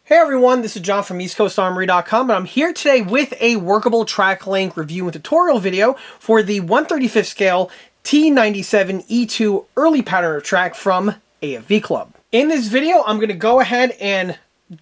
Hey everyone, this is John from EastCoastArmory.com, and I'm here today with a workable track link review and tutorial video for the 1/35th scale T97E2 early pattern of track from AFV Club. In this video, I'm going to go ahead and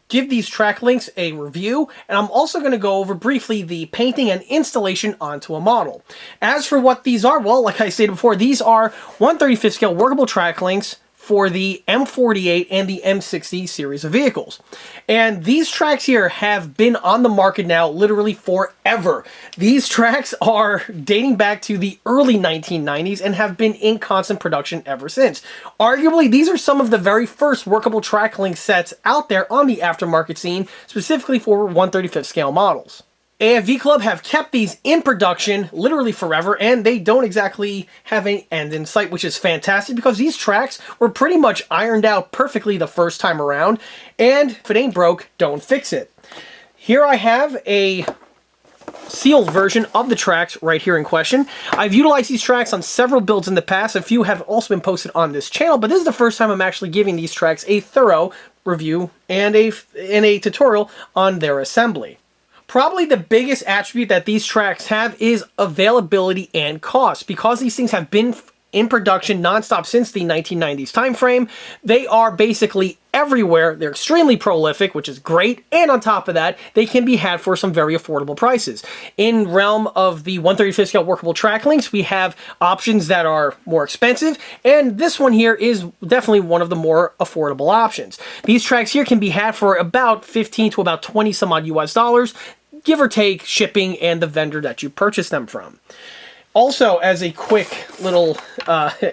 give these track links a review, and I'm also going to go over briefly the painting and installation onto a model. As for what these are, well, like I stated before, these are 1/35th scale workable track links for the M48 and the M60 series of vehicles. And these tracks here have been on the market now literally forever. These tracks are dating back to the early 1990s and have been in constant production ever since. Arguably, these are some of the very first workable track link sets out there on the aftermarket scene, specifically for 1/35th scale models. AFV Club have kept these in production literally forever, and they don't exactly have any end in sight, which is fantastic because these tracks were pretty much ironed out perfectly the first time around, and if it ain't broke, don't fix it. Here I have a sealed version of the tracks right here in question. I've utilized these tracks on several builds in the past. A few have also been posted on this channel, but this is the first time I'm actually giving these tracks a thorough review and a tutorial on their assembly. Probably the biggest attribute that these tracks have is availability and cost. Because these things have been in production nonstop since the 1990s time frame, they are basically everywhere. They're extremely prolific, which is great, and on top of that, they can be had for some very affordable prices. In realm of the 1/35th scale workable track links, we have options that are more expensive, and this one here is definitely one of the more affordable options. These tracks here can be had for about 15 to about 20 some odd US dollars, give or take shipping and the vendor that you purchase them from. Also, as a quick little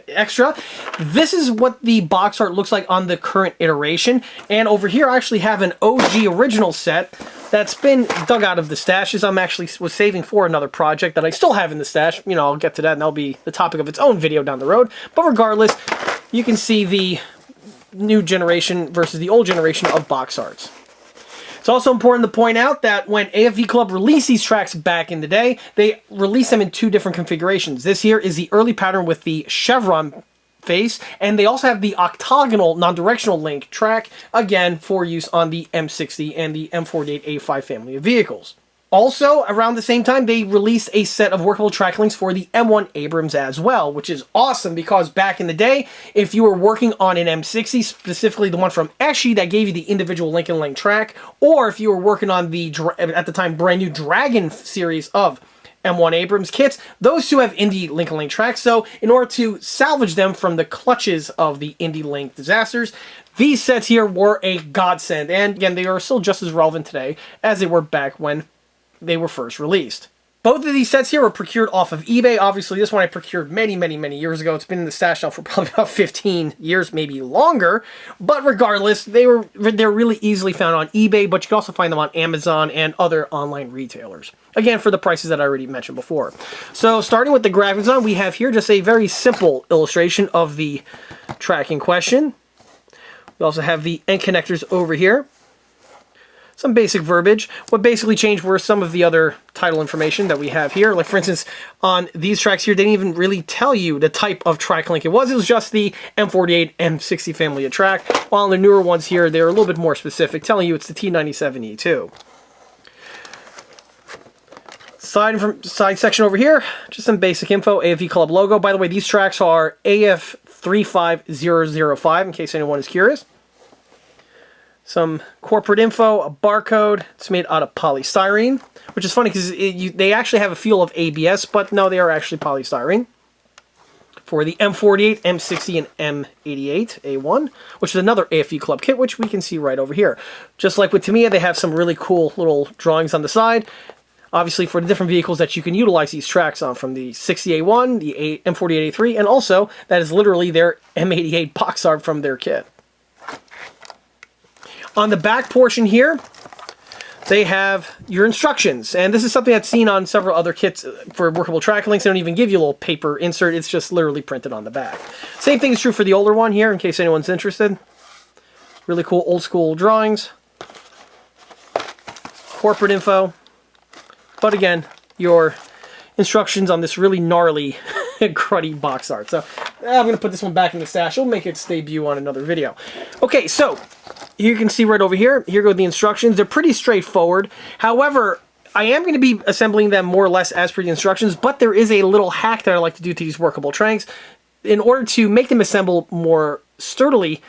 extra, this is what the box art looks like on the current iteration. And over here, I actually have an OG original set that's been dug out of the stashes. I'm actually was saving for another project that I still have in the stash. You know, I'll get to that, and that'll be the topic of its own video down the road. But regardless, you can see the new generation versus the old generation of box arts. It's also important to point out that when AFV Club released these tracks back in the day, they released them in two different configurations. This here is the early pattern with the chevron face, and they also have the octagonal non-directional link track, again, for use on the M60 and the M48 A5 family of vehicles. Also, around the same time, they released a set of workable track links for the M1 Abrams as well, which is awesome because back in the day, if you were working on an M60, specifically the one from Eschi that gave you the individual link and link track, or if you were working on the, at the time, brand new Dragon series of M1 Abrams kits, those two have Indy link and link tracks, so in order to salvage them from the clutches of the Indy link disasters, these sets here were a godsend, and again, they are still just as relevant today as they were back when they were first released. Both of these sets here were procured off of eBay. Obviously, this one I procured many years ago. It's been in the stash now for probably about 15 years, maybe longer. But regardless, they're really easily found on eBay, but you can also find them on Amazon and other online retailers. Again, for the prices that I already mentioned before. So, starting with the graphics on, we have here just a very simple illustration of the track in question. We also have the end connectors over here. Some basic verbiage. What basically changed were some of the other title information that we have here. Like, for instance, on these tracks here, they didn't even really tell you the type of track link it was. It was just the M48, M60 family of track. While on the newer ones here, they're a little bit more specific, telling you it's the T97E2. Side section over here, just some basic info. AFV Club logo. By the way, these tracks are AF35005, in case anyone is curious. Some corporate info, a barcode. It's made out of polystyrene, which is funny because they actually have a feel of ABS, but no, they are actually polystyrene. For the M48, M60, and M88 A1, which is another AFV Club kit, which we can see right over here. Just like with Tamiya, they have some really cool little drawings on the side. Obviously, for the different vehicles that you can utilize these tracks on, from the 60A1, the M48 A3, and also that is literally their M88 box art from their kit. On the back portion here, they have your instructions, and this is something I've seen on several other kits for workable track links. They don't even give you a little paper insert, it's just literally printed on the back. Same thing is true for the older one here, in case anyone's interested. Really cool old school drawings. Corporate info. But again, your instructions on this really gnarly cruddy box art. So I'm going to put this one back in the stash. We'll make its debut on another video. Okay, so you can see right over here. Here go the instructions. They're pretty straightforward. However, I am going to be assembling them more or less as per the instructions, but there is a little hack that I like to do to these workable tranks in order to make them assemble more sturdily.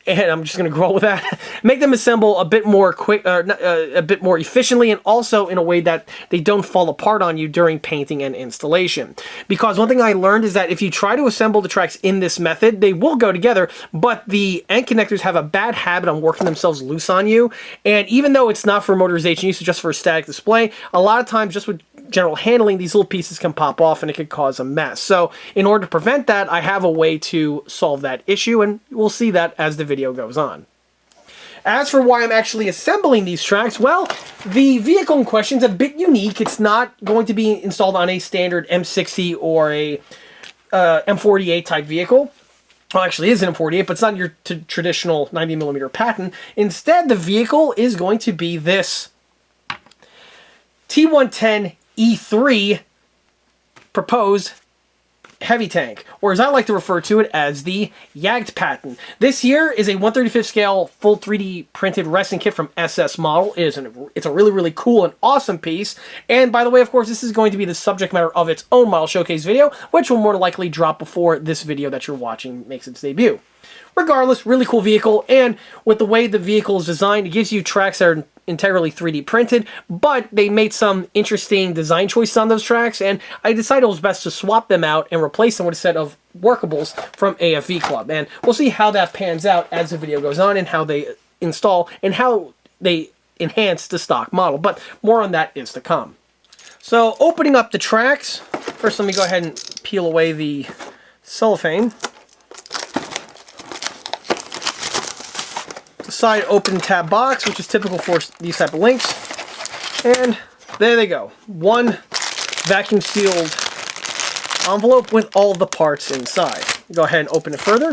And I'm just going to go with that. Make them assemble a bit more a bit more efficiently, and also in a way that they don't fall apart on you during painting and installation. Because one thing I learned is that if you try to assemble the tracks in this method, they will go together, but the end connectors have a bad habit on working themselves loose on you. And even though it's not for motorization use, it's just for a static display, a lot of times just with general handling, these little pieces can pop off and it could cause a mess. So in order to prevent that, I have a way to solve that issue, and we'll see that as the video goes on. As for why I'm actually assembling these tracks, well, the vehicle in question is a bit unique. It's not going to be installed on a standard M60 or a M48 type vehicle. Well, actually, it is an M48, but it's not your traditional 90mm pattern. Instead, the vehicle is going to be this T110E3 proposed heavy tank, or as I like to refer to it as the Yagged patent. This here is a 1/35 scale full 3D printed resin kit from SS Model. It's a really, really cool and awesome piece. And by the way, of course, this is going to be the subject matter of its own model showcase video, which will more likely drop before this video that you're watching makes its debut. Regardless, really cool vehicle, and with the way the vehicle is designed, it gives you tracks that are integrally 3D printed, but they made some interesting design choices on those tracks, and I decided it was best to swap them out and replace them with a set of workables from AFV Club. And we'll see how that pans out as the video goes on, and how they install and how they enhance the stock model, but more on that is to come. So opening up the tracks, first let me go ahead and peel away the cellophane. Side open tab box, which is typical for these type of links, and there they go, one vacuum sealed envelope with all the parts inside. Go ahead and open it further.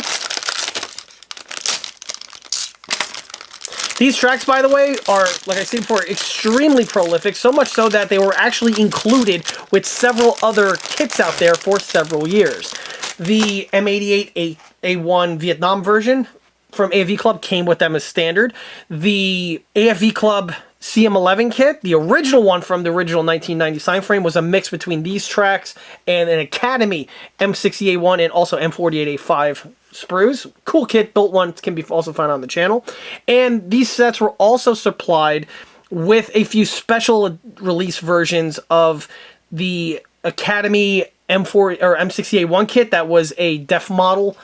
These tracks, by the way, are, like I said before, extremely prolific, so much so that they were actually included with several other kits out there for several years. The M88 A1 Vietnam version from AFV Club came with them as standard. The AFV Club CM11 kit, the original one from the original 1990 sign frame, was a mix between these tracks and an Academy M60 A1 and also M48 A5 sprues. Cool kit, built one, can be also found on the channel. And these sets were also supplied with a few special release versions of the Academy M4 or M60 A1 kit that was a def model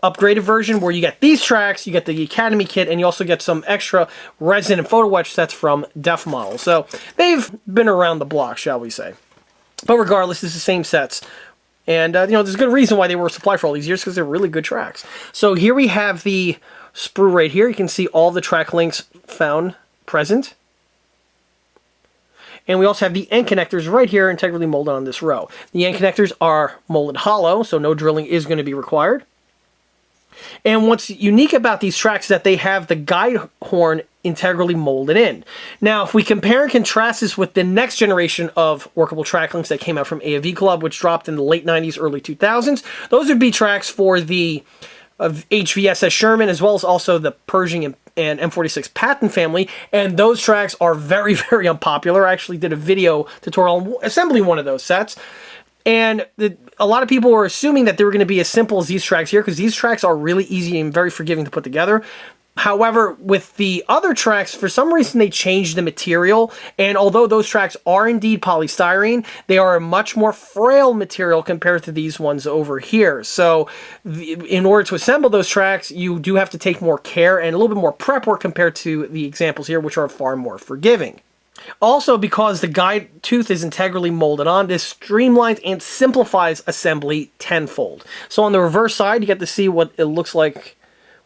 upgraded version, where you get these tracks, you get the Academy kit, and you also get some extra resin and photo etch sets from Def Model. So they've been around the block, shall we say. But regardless, it's the same sets. And, you know, there's a good reason why they were supplied for all these years, because they're really good tracks. So here we have the sprue right here. You can see all the track links found present. And we also have the end connectors right here, integrally molded on this row. The end connectors are molded hollow, so no drilling is going to be required. And what's unique about these tracks is that they have the guide horn integrally molded in. Now, if we compare and contrast this with the next generation of workable track links that came out from AFV Club, which dropped in the late 90s, early 2000s, those would be tracks for the HVSS Sherman, as well as also the Pershing and M46 patent family, and those tracks are very, very unpopular. I actually did a video tutorial assembling one of those sets. And a lot of people were assuming that they were going to be as simple as these tracks here, because these tracks are really easy and very forgiving to put together. However, with the other tracks, for some reason they changed the material, and although those tracks are indeed polystyrene, they are a much more frail material compared to these ones over here. So in order to assemble those tracks, you do have to take more care and a little bit more prep work compared to the examples here, which are far more forgiving. Also, because the guide tooth is integrally molded on, this streamlines and simplifies assembly tenfold. So on the reverse side, you get to see what it looks like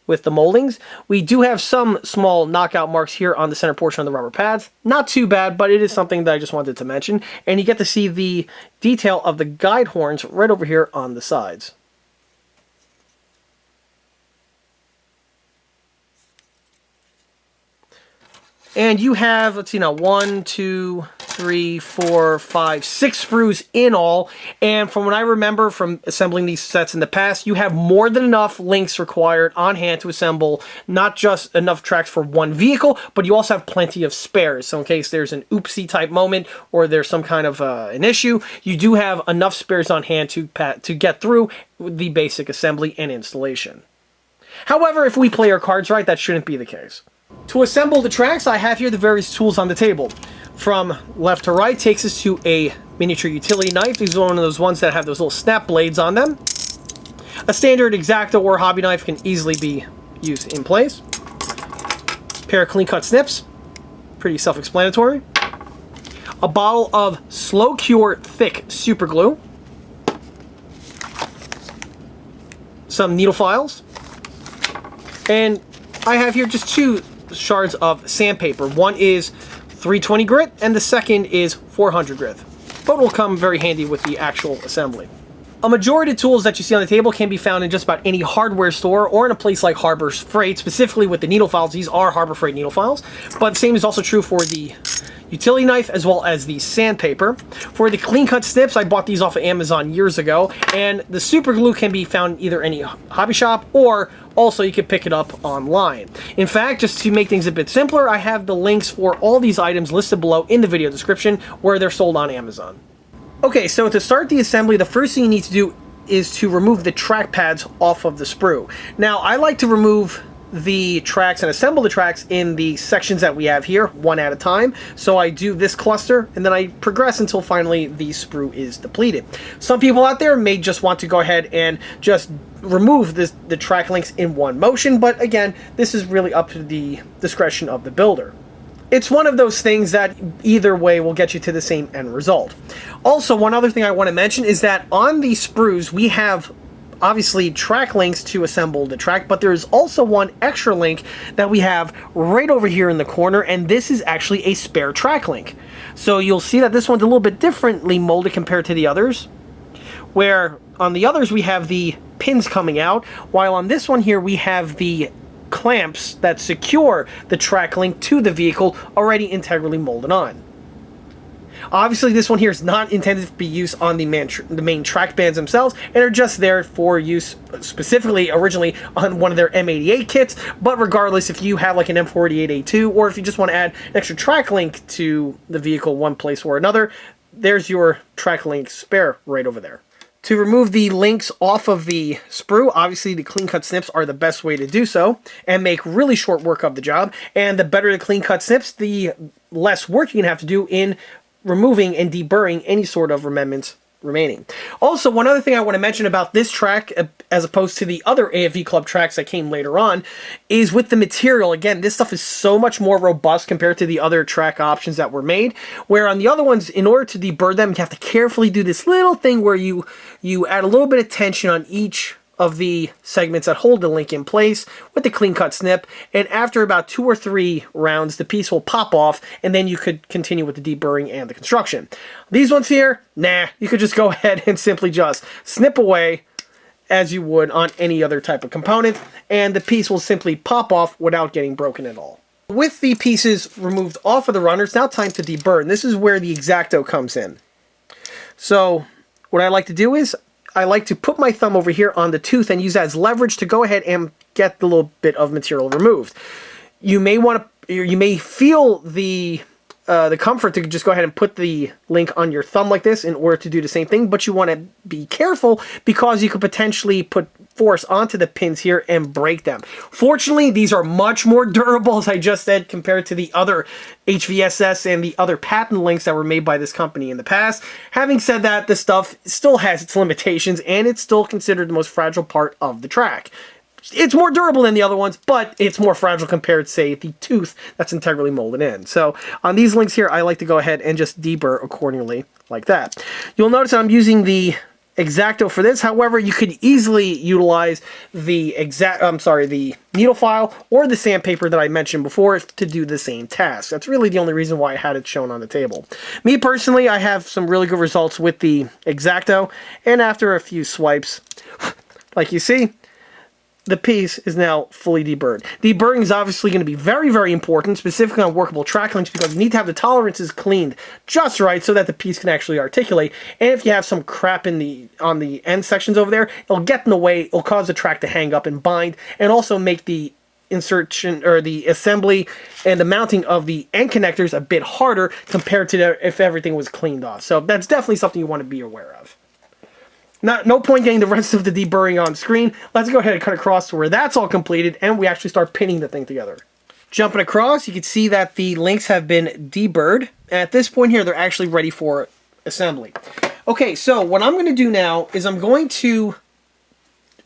with the moldings. We do have some small knockout marks here on the center portion of the rubber pads. Not too bad, but it is something that I just wanted to mention. And you get to see the detail of the guide horns right over here on the sides. And you have, let's see now, 1, 2, 3, 4, 5, 6 sprues in all. And from what I remember from assembling these sets in the past, you have more than enough links required on hand to assemble not just enough tracks for one vehicle, but you also have plenty of spares. So in case there's an oopsie type moment or there's some kind of an issue, you do have enough spares on hand to get through the basic assembly and installation. However, if we play our cards right, that shouldn't be the case. To assemble the tracks, I have here the various tools on the table. From left to right takes us to a miniature utility knife. These are one of those ones that have those little snap blades on them. A standard X-Acto or hobby knife can easily be used in place. Pair of clean cut snips. Pretty self-explanatory. A bottle of slow cure thick super glue. Some needle files. And I have here just 2 shards of sandpaper. One is 320 grit and the second is 400 grit. Both will come very handy with the actual assembly. A majority of tools that you see on the table can be found in just about any hardware store or in a place like Harbor Freight, specifically with the needle files. These are Harbor Freight needle files, but the same is also true for the utility knife as well as the sandpaper. For the clean cut snips, I bought these off of Amazon years ago, and the super glue can be found either any hobby shop or also you can pick it up online. In fact, just to make things a bit simpler, I have the links for all these items listed below in the video description where they're sold on Amazon. Okay, so to start the assembly, the first thing you need to do is to remove the track pads off of the sprue. Now, I like to remove the tracks and assemble the tracks in the sections that we have here, one at a time. So I do this cluster, and then I progress until finally the sprue is depleted. Some people out there may just want to go ahead and just remove the track links in one motion, but again, this is really up to the discretion of the builder. It's one of those things that either way will get you to the same end result. Also, one other thing I want to mention is that on these sprues, we have obviously track links to assemble the track, but there's also one extra link that we have right over here in the corner, and this is actually a spare track link. So you'll see that this one's a little bit differently molded compared to the others, where on the others we have the pins coming out, while on this one here we have the clamps that secure the track link to the vehicle already integrally molded on. Obviously, this one here is not intended to be used on the main track bands themselves, and are just there for use specifically originally on one of their M88 kits. But regardless, if you have like an M48A2, or if you just want to add an extra track link to the vehicle one place or another, there's your track link spare right over there. To remove the links off of the sprue, obviously the clean cut snips are the best way to do so and make really short work of the job. And the better the clean cut snips, the less work you can have to do in removing and deburring any sort of remnants remaining. Also, one other thing I want to mention about this track, as opposed to the other AFV Club tracks that came later on, is with the material. Again, this stuff is so much more robust compared to the other track options that were made, where on the other ones, in order to deburr them, you have to carefully do this little thing where you add a little bit of tension on each of the segments that hold the link in place with the clean cut snip, and after about 2 or 3 rounds the piece will pop off, and then you could continue with the deburring and the construction. These ones here, nah, you could just go ahead and simply just snip away as you would on any other type of component, and the piece will simply pop off without getting broken at all. With the pieces removed off of the runner, it's now time to deburr, and this is where the X-Acto comes in. So what I like to do is I like to put my thumb over here on the tooth and use that as leverage to go ahead and get the little bit of material removed. You may feel the comfort to just go ahead and put the link on your thumb like this in order to do the same thing, but you want to be careful because you could potentially put force onto the pins here and break them. Fortunately, these are much more durable, as I just said, compared to the other HVSS and the other patent links that were made by this company in the past. Having said that, this stuff still has its limitations, and it's still considered the most fragile part of the track. It's more durable than the other ones, but it's more fragile compared to, say, the tooth that's integrally molded in. So on these links here, I like to go ahead and just deburr accordingly like that. You'll notice I'm using the X-Acto for this. However, you could easily utilize the needle file or the sandpaper that I mentioned before to do the same task. That's really the only reason why I had it shown on the table. Me personally, I have some really good results with the X-Acto, and after a few swipes, like you see, the piece is now fully deburred. Deburring is obviously going to be very, very important, specifically on workable track links, because you need to have the tolerances cleaned just right so that the piece can actually articulate. And if you have some crap on the end sections over there, it'll get in the way, it'll cause the track to hang up and bind, and also make the insertion or the assembly and the mounting of the end connectors a bit harder compared to if everything was cleaned off. So that's definitely something you want to be aware of. No point getting the rest of the deburring on screen. Let's go ahead and cut across to where that's all completed and we actually start pinning the thing together. Jumping across, you can see that the links have been deburred. And at this point here, they're actually ready for assembly. Okay, so what I'm going to do now is I'm going to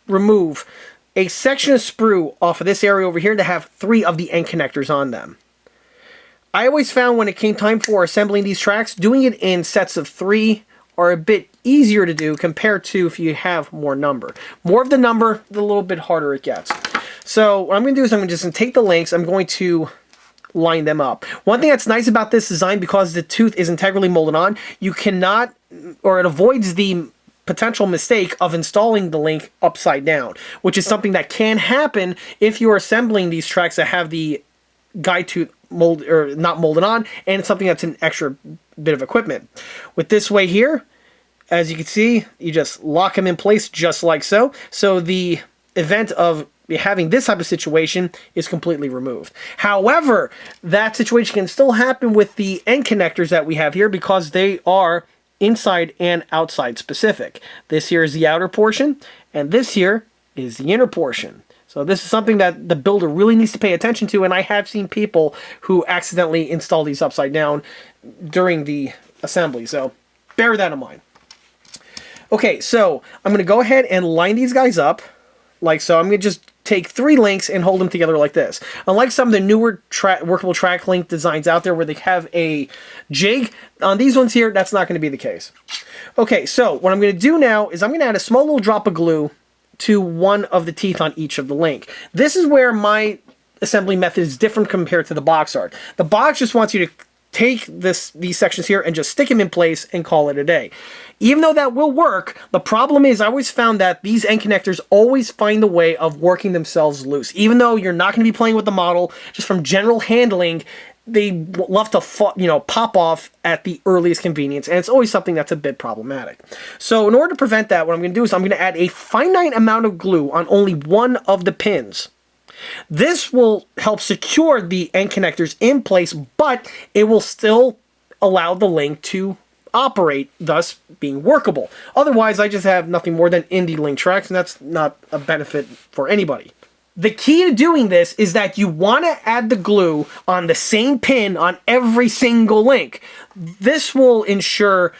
remove a section of sprue off of this area over here to have 3 of the end connectors on them. I always found when it came time for assembling these tracks, doing it in sets of 3 are a bit easier to do compared to if you have more number. More of the number, the little bit harder it gets. So what I'm going to do is I'm just going to take the links, I'm going to line them up. One thing that's nice about this design, because the tooth is integrally molded on, you cannot, or it avoids the potential mistake of installing the link upside down, which is something that can happen if you're assembling these tracks that have the guide tooth mold or not molded on, and it's something that's an extra bit of equipment. With this way here, as you can see, you just lock them in place just like so. So the event of having this type of situation is completely removed. However, that situation can still happen with the end connectors that we have here because they are inside and outside specific. This here is the outer portion, and this here is the inner portion. So this is something that the builder really needs to pay attention to, and I have seen people who accidentally install these upside down during the assembly, so bear that in mind. Okay, so I'm going to go ahead and line these guys up like so. I'm going to just take 3 links and hold them together like this. Unlike some of the newer workable track link designs out there where they have a jig, on these ones here, that's not going to be the case. Okay, so what I'm going to do now is I'm going to add a small little drop of glue to one of the teeth on each of the link. This is where my assembly method is different compared to the box art. The box just wants you to take these sections here and just stick them in place and call it a day. Even though that will work, the problem is I always found that these end connectors always find a way of working themselves loose. Even though you're not going to be playing with the model, just from general handling, they love to pop off at the earliest convenience, and it's always something that's a bit problematic. So in order to prevent that, what I'm going to do is I'm going to add a finite amount of glue on only one of the pins. This will help secure the end connectors in place, but it will still allow the link to operate, thus being workable. Otherwise, I just have nothing more than indie link tracks, and that's not a benefit for anybody. The key to doing this is that you want to add the glue on the same pin on every single link. This will ensure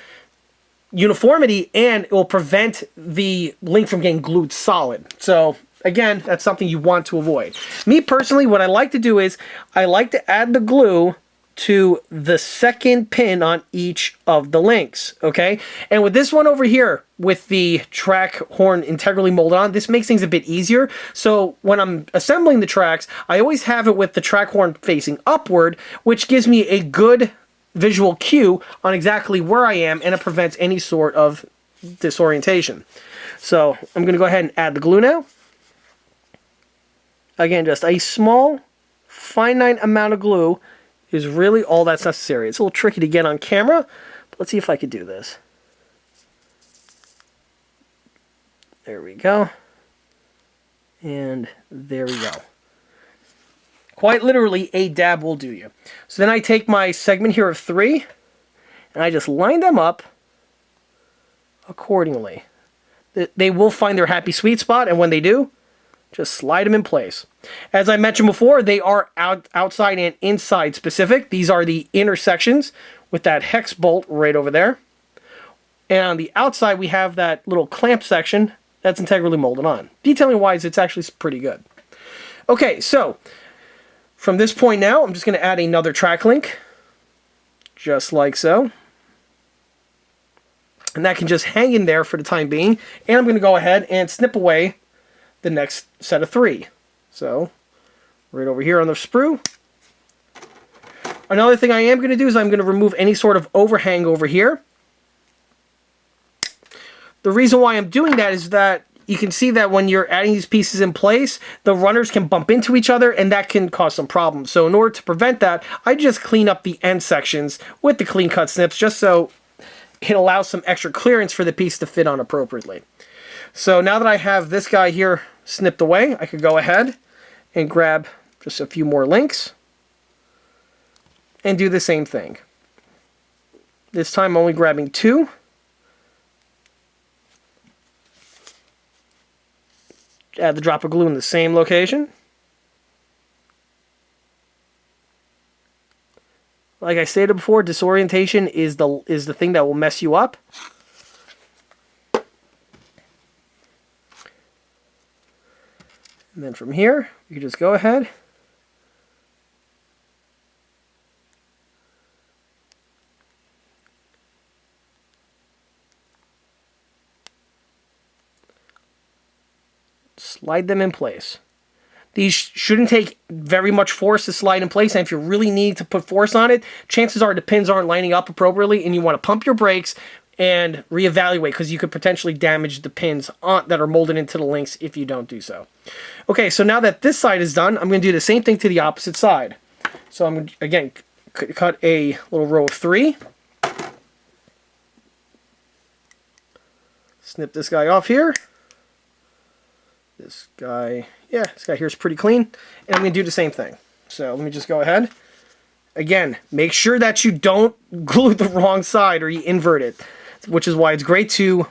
uniformity, and it will prevent the link from getting glued solid. So again, that's something you want to avoid. Me personally, what I like to do is I like to add the glue to the second pin on each of the links, okay? And with this one over here, with the track horn integrally molded on, this makes things a bit easier. So when I'm assembling the tracks, I always have it with the track horn facing upward, which gives me a good visual cue on exactly where I am, and it prevents any sort of disorientation. So I'm going to go ahead and add the glue now. Again, just a small, finite amount of glue is really all that's necessary. It's a little tricky to get on camera, but let's see if I could do this. There we go. And there we go. Quite literally, a dab will do you. So then I take my segment here of 3, and I just line them up accordingly. They will find their happy sweet spot, and when they do, just slide them in place. As I mentioned before, they are outside and inside specific. These are the intersections with that hex bolt right over there. And on the outside, we have that little clamp section that's integrally molded on. Detailing wise, it's actually pretty good. Okay, so from this point now, I'm just going to add another track link, just like so. And that can just hang in there for the time being. And I'm going to go ahead and snip away the next set of 3. So, right over here on the sprue. Another thing I am going to do is I'm going to remove any sort of overhang over here. The reason why I'm doing that is that you can see that when you're adding these pieces in place, the runners can bump into each other, and that can cause some problems. So in order to prevent that, I just clean up the end sections with the clean cut snips, just so it allows some extra clearance for the piece to fit on appropriately. So now that I have this guy here snipped away, I could go ahead and grab just a few more links and do the same thing. This time only grabbing 2. Add the drop of glue in the same location. Like I stated before, disorientation is the thing that will mess you up. And then from here, you can just go ahead slide them in place. These shouldn't take very much force to slide in place, and if you really need to put force on it, chances are the pins aren't lining up appropriately, and you want to pump your brakes and reevaluate, because you could potentially damage the pins that are molded into the links if you don't do so. Okay, so now that this side is done, I'm going to do the same thing to the opposite side. So I'm going to, again, cut a little row of 3. Snip this guy off here. This guy, yeah, this guy here is pretty clean. And I'm going to do the same thing. So let me just go ahead. Again, make sure that you don't glue the wrong side or you invert it, which is why it's great to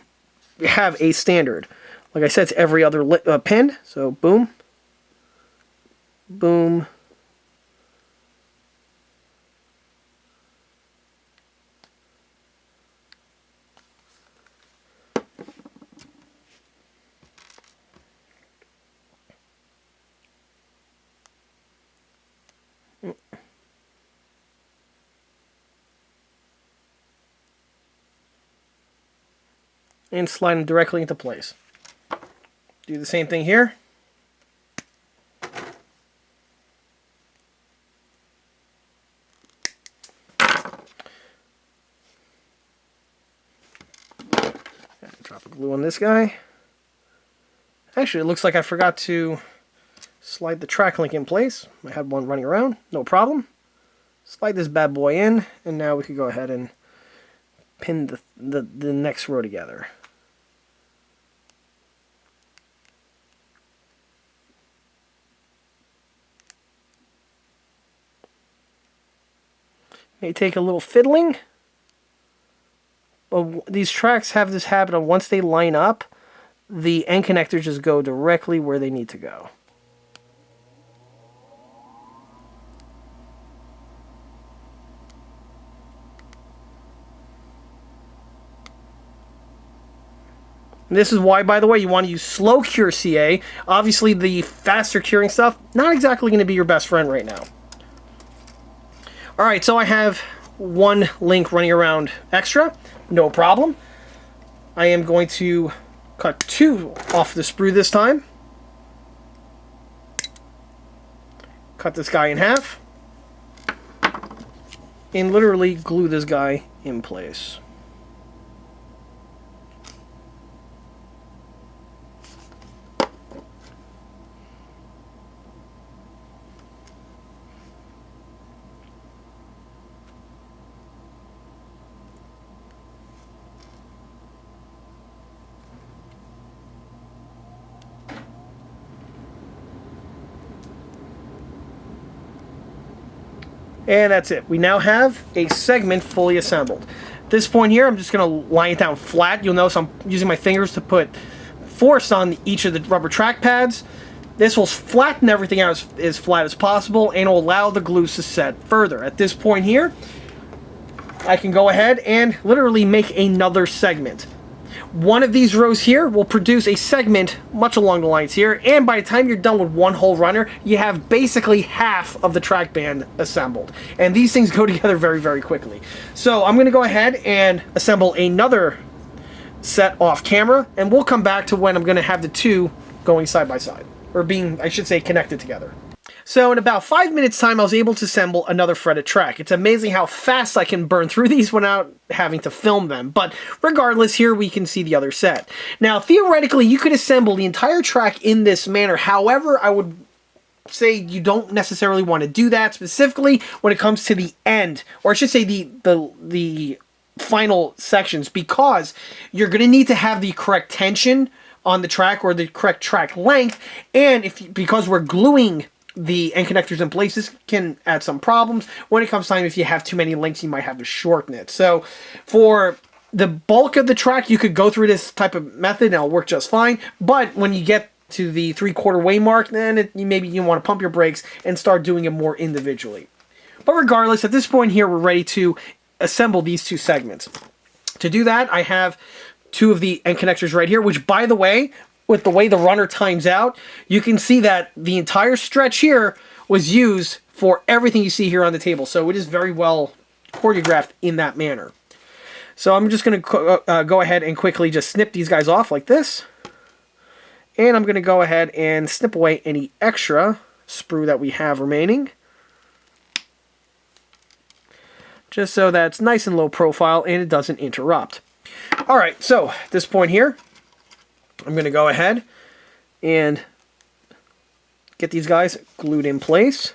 have a standard. Like I said, it's every other pin. So boom, boom, and slide them directly into place. Do the same thing here. Drop a glue on this guy. Actually, it looks like I forgot to slide the track link in place. I had one running around, no problem. Slide this bad boy in, and now we can go ahead and pin the next row together. May take a little fiddling, but these tracks have this habit of once they line up, the end connectors just go directly where they need to go. And this is why, by the way, you want to use slow cure CA. Obviously, the faster curing stuff, not exactly going to be your best friend right now. Alright, so I have one link running around extra, no problem. I am going to cut 2 off the sprue this time. Cut this guy in half. And literally glue this guy in place. And that's it. We now have a segment fully assembled. At this point here, I'm just going to line it down flat. You'll notice I'm using my fingers to put force on each of the rubber track pads. This will flatten everything out as flat as possible and will allow the glues to set further. At this point here, I can go ahead and literally make another segment. One of these rows here will produce a segment much along the lines here, and by the time you're done with one whole runner, you have basically half of the track band assembled. And these things go together very, very quickly. So I'm going to go ahead and assemble another set off camera, and we'll come back to when I'm going to have the two going side by side, or being, I should say, connected together. So in about 5 minutes time, I was able to assemble another threaded track. It's amazing how fast I can burn through these without having to film them. But regardless, here we can see the other set. Now, theoretically, you could assemble the entire track in this manner. However, I would say you don't necessarily want to do that, specifically when it comes to the end, or I should say the final sections, because you're going to need to have the correct tension on the track or the correct track length, and because we're gluing the end connectors in place, this can add some problems. When it comes time, if you have too many links, you might have to shorten it. So for the bulk of the track, you could go through this type of method and it'll work just fine. But when you get to the 3/4 way mark, then maybe you want to pump your brakes and start doing it more individually. But regardless, at this point here, we're ready to assemble these two segments. To do that, I have two of the end connectors right here, which, by the way, with the way the runner times out, you can see that the entire stretch here was used for everything you see here on the table. So it is very well choreographed in that manner. So I'm just going to go ahead and quickly just snip these guys off like this. And I'm going to go ahead and snip away any extra sprue that we have remaining, just so that it's nice and low profile and it doesn't interrupt. Alright, so at this point here, I'm going to go ahead and get these guys glued in place.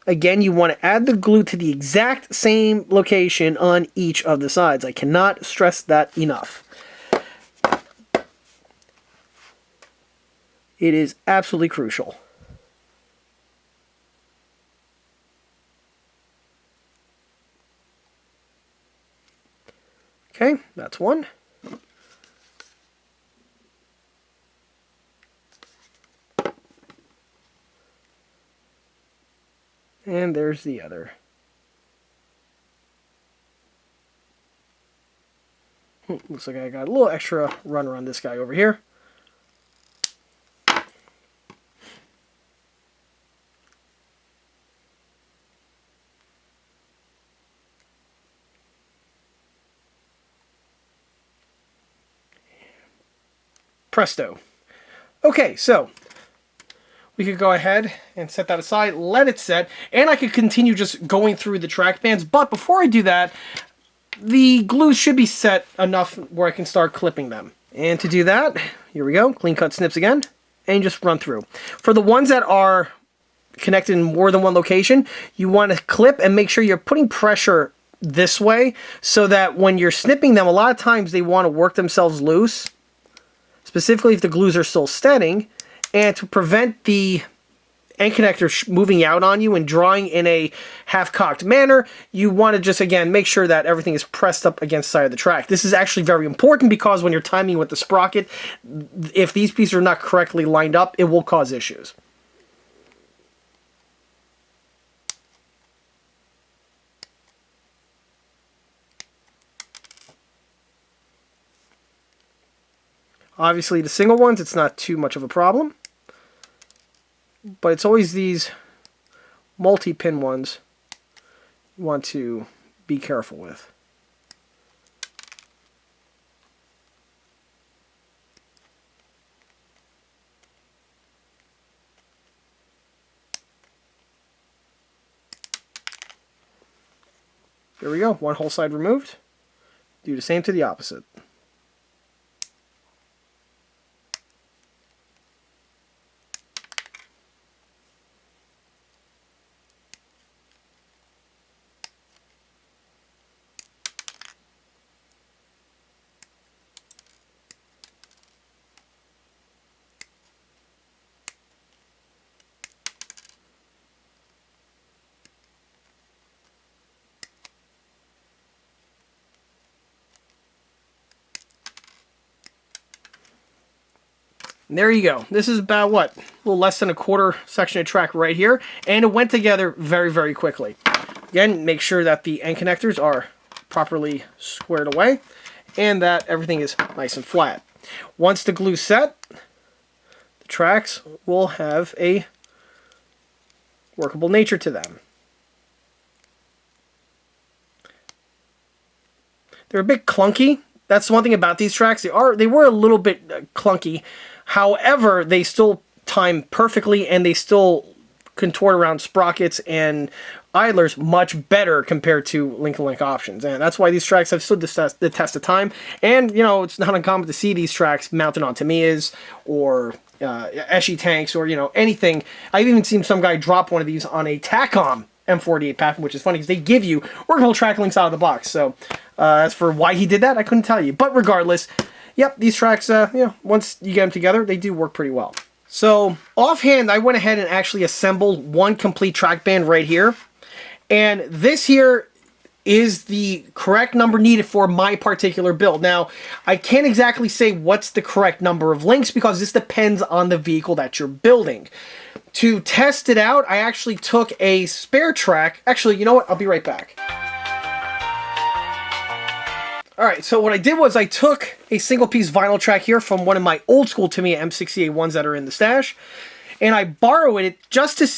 Again, you want to add the glue to the exact same location on each of the sides. I cannot stress that enough. It is absolutely crucial. Okay, that's one. And there's the other. Looks like I got a little extra runner on this guy over here. Presto. Okay, so we could go ahead and set that aside, let it set, and I could continue just going through the track bands. But before I do that, the glue should be set enough where I can start clipping them. And to do that, here we go, clean cut snips again, and just run through. For the ones that are connected in more than one location, you want to clip and make sure you're putting pressure this way so that when you're snipping them, a lot of times they want to work themselves loose, specifically if the glues are still steading. And to prevent the end connector moving out on you and drawing in a half-cocked manner, you want to just, again, make sure that everything is pressed up against the side of the track. This is actually very important because when you're timing with the sprocket, if these pieces are not correctly lined up, it will cause issues. Obviously, the single ones, it's not too much of a problem. But it's always these multi-pin ones you want to be careful with. There we go, one whole side removed. Do the same to the opposite. And there you go. This is about, what, a little less than a quarter section of track right here. And it went together very, very quickly. Again, make sure that the end connectors are properly squared away and that everything is nice and flat. Once the glue's set, the tracks will have a workable nature to them. They're a bit clunky. That's one thing about these tracks. They were a little bit clunky. However, they still time perfectly and they still contort around sprockets and idlers much better compared to link-to-link options. And that's why these tracks have stood the test of time. And, you know, it's not uncommon to see these tracks mounted on Tamiyas or Eshi tanks or, you know, anything. I've even seen some guy drop one of these on a TACOM M48 pattern, which is funny because they give you workable track links out of the box. So as for why he did that, I couldn't tell you. But regardless, yep, these tracks, you know, once you get them together, they do work pretty well. So offhand, I went ahead and actually assembled one complete track band right here. And this here is the correct number needed for my particular build. Now, I can't exactly say what's the correct number of links because this depends on the vehicle that you're building. To test it out, I actually took a spare track. Actually, you know what? I'll be right back. Alright, so what I did was I took a single piece vinyl track here from one of my old school Tamiya M60 A1s that are in the stash, and I borrowed it just to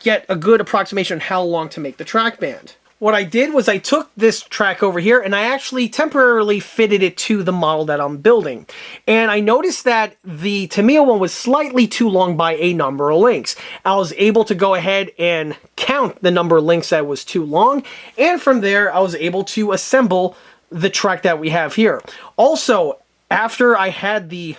get a good approximation on how long to make the track band. What I did was I took this track over here and I actually temporarily fitted it to the model that I'm building. And I noticed that the Tamiya one was slightly too long by a number of links. I was able to go ahead and count the number of links that was too long, and from there I was able to assemble the track that we have here. Also, after I had the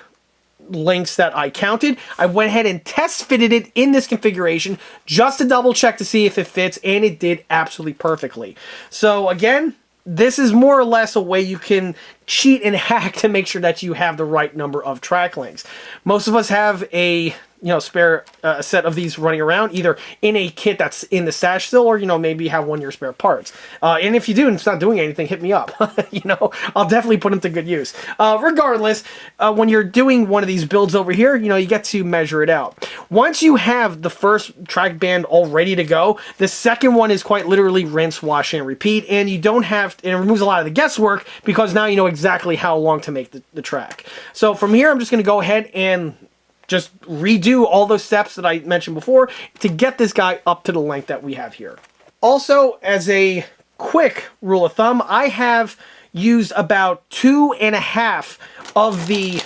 links that I counted, I went ahead and test fitted it in this configuration just to double check to see if it fits, and it did absolutely perfectly. So again, this is more or less a way you can cheat and hack to make sure that you have the right number of track links. Most of us have a spare set of these running around, either in a kit that's in the stash still, or, maybe have one of your spare parts. And if you do and it's not doing anything, hit me up. I'll definitely put them to good use. Regardless, when you're doing one of these builds over here, you get to measure it out. Once you have the first track band all ready to go, the second one is quite literally rinse, wash, and repeat, and you don't have, and it removes a lot of the guesswork because now you know exactly how long to make the track. So from here, I'm just going to go ahead and just redo all those steps that I mentioned before to get this guy up to the length that we have here. Also, as a quick rule of thumb, I have used about 2.5 of the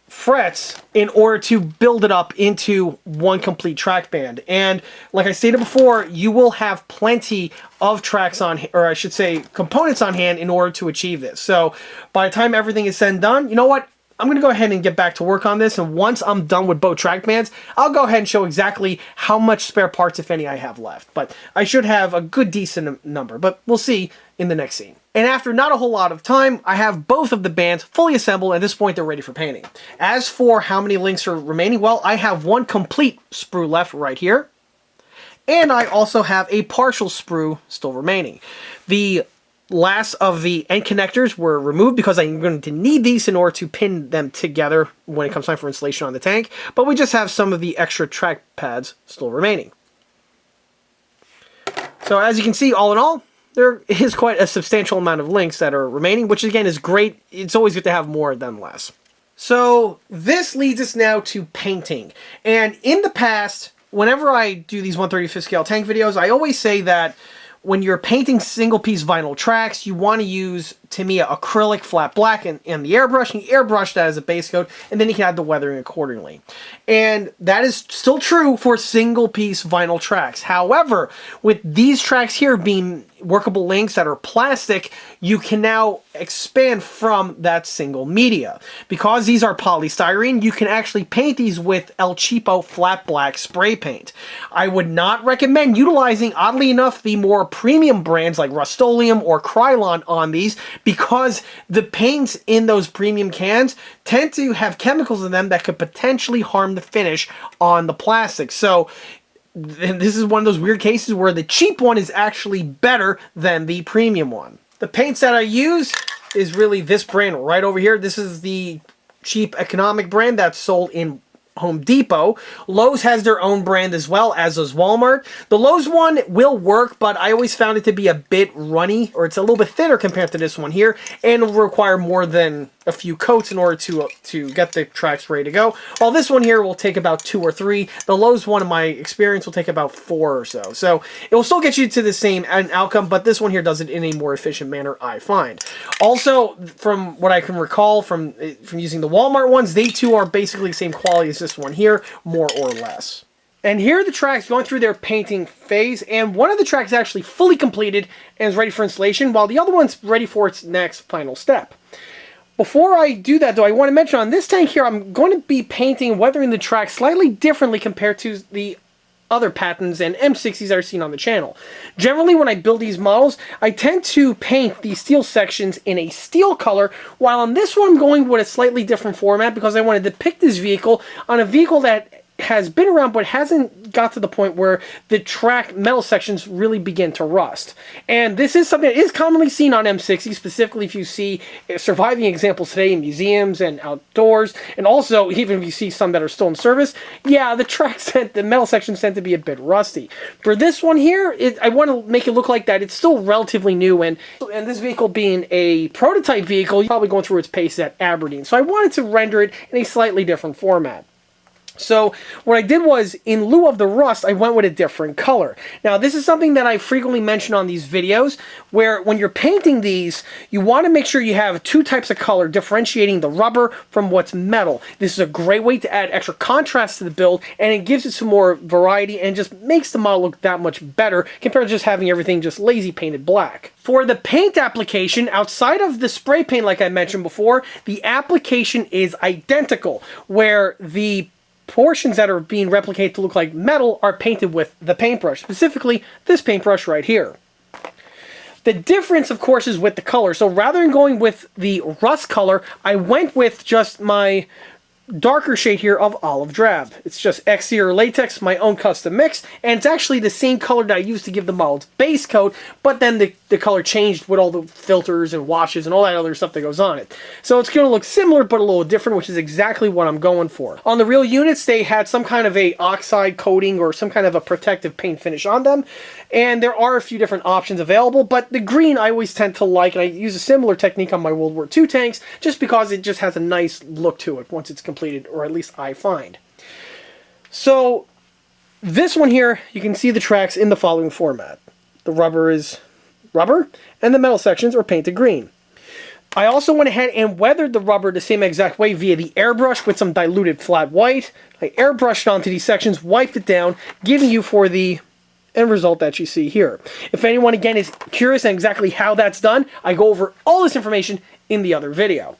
frets in order to build it up into one complete track band. And like I stated before, you will have plenty of tracks on, or I should say components on hand in order to achieve this. So by the time everything is said and done, you know what? I'm going to go ahead and get back to work on this, and once I'm done with both track bands, I'll go ahead and show exactly how much spare parts, if any, I have left. But I should have a good, decent number, but we'll see in the next scene. And after not a whole lot of time, I have both of the bands fully assembled. At this point, they're ready for painting. As for how many links are remaining, well, I have one complete sprue left right here, and I also have a partial sprue still remaining. The last of the end connectors were removed because I'm going to need these in order to pin them together when it comes time for installation on the tank, but we just have some of the extra track pads still remaining. So as you can see, all in all, there is quite a substantial amount of links that are remaining, which again is great. It's always good to have more than less. So this leads us now to painting. And in the past, whenever I do these 1/35 scale tank videos, I always say that when you're painting single-piece vinyl tracks, you want to use Tamiya acrylic flat black and the airbrush. And you airbrush that as a base coat, and then you can add the weathering accordingly. And that is still true for single-piece vinyl tracks. However, with these tracks here being workable links that are plastic, you can now expand from that single media. Because these are polystyrene, you can actually paint these with El Cheapo flat black spray paint. I would not recommend utilizing, oddly enough, the more premium brands like Rust-Oleum or Krylon on these, because the paints in those premium cans tend to have chemicals in them that could potentially harm the finish on the plastic. So this is one of those weird cases where the cheap one is actually better than the premium one. The paints that I use is really this brand right over here. This is the cheap economic brand that's sold in Home Depot. Lowe's has their own brand as well, as does Walmart. The Lowe's one will work, but I always found it to be a bit runny, or it's a little bit thinner compared to this one here, and will require more than a few coats in order to get the tracks ready to go. While this one here will take about 2 or 3. The Lowe's one, in my experience, will take about 4 or so. So it will still get you to the same outcome, but this one here does it in a more efficient manner, I find. Also, from what I can recall from using the Walmart ones, they too are basically the same quality as this one here, more or less. And here are the tracks going through their painting phase, and one of the tracks is actually fully completed and is ready for installation, while the other one's ready for its next final step. Before I do that, though, I want to mention on this tank here, I'm going to be painting and weathering the track slightly differently compared to the other patents and M60s I've seen on the channel. Generally, when I build these models, I tend to paint the steel sections in a steel color, while on this one I'm going with a slightly different format because I want to depict this vehicle on a vehicle that has been around but hasn't got to the point where the track metal sections really begin to rust. And this is something that is commonly seen on M60, specifically if you see surviving examples today in museums and outdoors, and also even if you see some that are still in service, yeah, the metal sections tend to be a bit rusty. For this one here, I want to make it look like that it's still relatively new, and this vehicle being a prototype vehicle, probably going through its paces at Aberdeen. So I wanted to render it in a slightly different format. So what I did was, in lieu of the rust, I went with a different color. Now, this is something that I frequently mention on these videos, where when you're painting these, you want to make sure you have two types of color, differentiating the rubber from what's metal. This is a great way to add extra contrast to the build, and it gives it some more variety and just makes the model look that much better compared to just having everything just lazy painted black. For the paint application, outside of the spray paint like I mentioned before, the application is identical, where the portions that are being replicated to look like metal are painted with the paintbrush, specifically this paintbrush right here. The difference, of course, is with the color. So rather than going with the rust color, I went with just my darker shade here of olive drab. It's just exterior latex, my own custom mix, and it's actually the same color that I used to give the model its base coat, but then the color changed with all the filters and washes and all that other stuff that goes on it. So it's going to look similar but a little different, which is exactly what I'm going for. On the real units, they had some kind of a oxide coating or some kind of a protective paint finish on them, and there are a few different options available, but the green I always tend to like, and I use a similar technique on my World War II tanks just because it just has a nice look to it once it's completed, or at least I find. So this one here, you can see the tracks in the following format. The rubber is rubber, and the metal sections are painted green. I also went ahead and weathered the rubber the same exact way via the airbrush with some diluted flat white. I airbrushed onto these sections, wiped it down, giving you for the end result that you see here. If anyone, again, is curious on exactly how that's done, I go over all this information in the other video.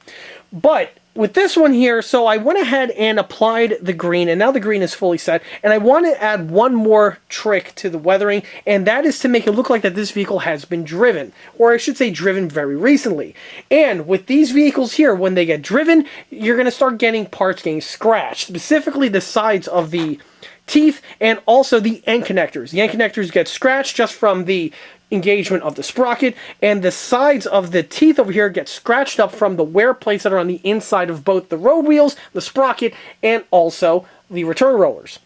But with this one here, so I went ahead and applied the green, and now the green is fully set, and I want to add one more trick to the weathering, and that is to make it look like that this vehicle has been driven, or I should say driven very recently. And with these vehicles here, when they get driven, you're going to start getting parts getting scratched, specifically the sides of the teeth and also the end connectors. The end connectors get scratched just from the engagement of the sprocket, and the sides of the teeth over here get scratched up from the wear plates that are on the inside of both the road wheels, the sprocket, and also the return rollers.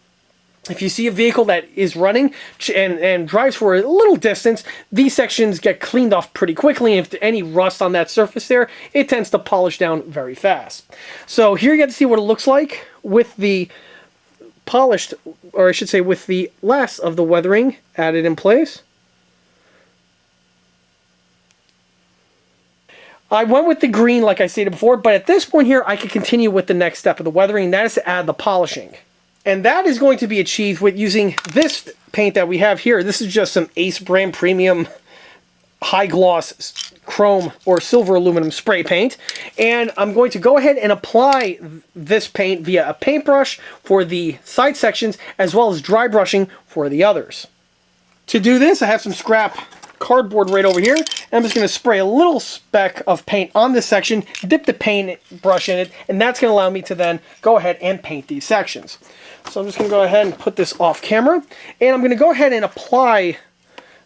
If you see a vehicle that is running and drives for a little distance, these sections get cleaned off pretty quickly, and if there's any rust on that surface there, it tends to polish down very fast. So here you get to see what it looks like with the polished, or I should say with the last of the weathering added in place. I went with the green like I stated before, but at this point here I could continue with the next step of the weathering, and that is to add the polishing. And that is going to be achieved with using this paint that we have here. This is just some Ace brand premium high gloss chrome or silver aluminum spray paint, and I'm going to go ahead and apply this paint via a paintbrush for the side sections as well as dry brushing for the others. To do this, I have some scrap cardboard right over here, and I'm just going to spray a little speck of paint on this section, dip the paint brush in it, and that's going to allow me to then go ahead and paint these sections. So I'm just going to go ahead and put this off camera, and I'm going to go ahead and apply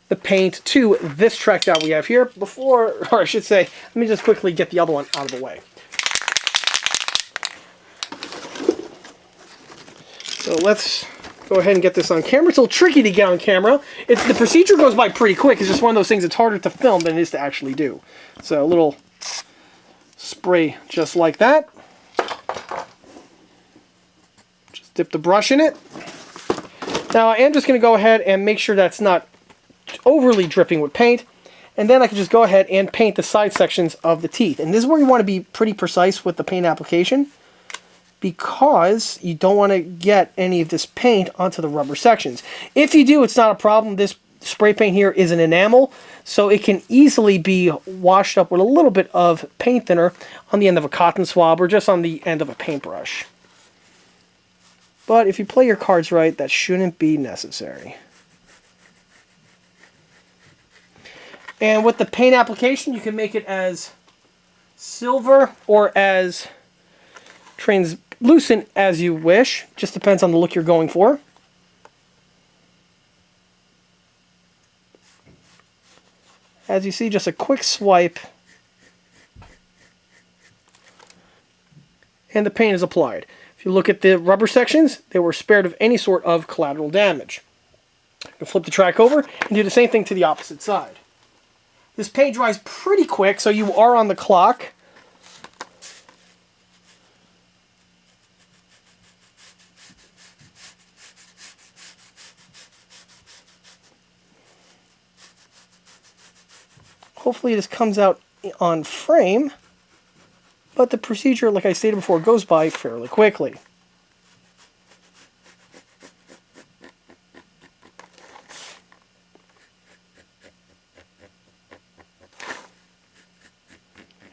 the paint to this track that we have here before, or I should say, let me just quickly get the other one out of the way. So let's go ahead and get this on camera. It's a little tricky to get on camera. The procedure goes by pretty quick. It's just one of those things that's harder to film than it is to actually do. So a little spray just like that. Just dip the brush in it. Now I am just going to go ahead and make sure that's not overly dripping with paint. And then I can just go ahead and paint the side sections of the teeth. And this is where you want to be pretty precise with the paint application. because you don't want to get any of this paint onto the rubber sections. If you do, it's not a problem. This spray paint here is an enamel, so it can easily be washed up with a little bit of paint thinner on the end of a cotton swab or just on the end of a paintbrush. But if you play your cards right, that shouldn't be necessary. And with the paint application, you can make it as silver or as translucent as you wish. Just depends on the look you're going for. As you see, just a quick swipe and the paint is applied. If you look at the rubber sections, they were spared of any sort of collateral damage. You can flip the track over and do the same thing to the opposite side. This paint dries pretty quick, so you are on the clock. Hopefully this comes out on frame, but the procedure, like I stated before, goes by fairly quickly.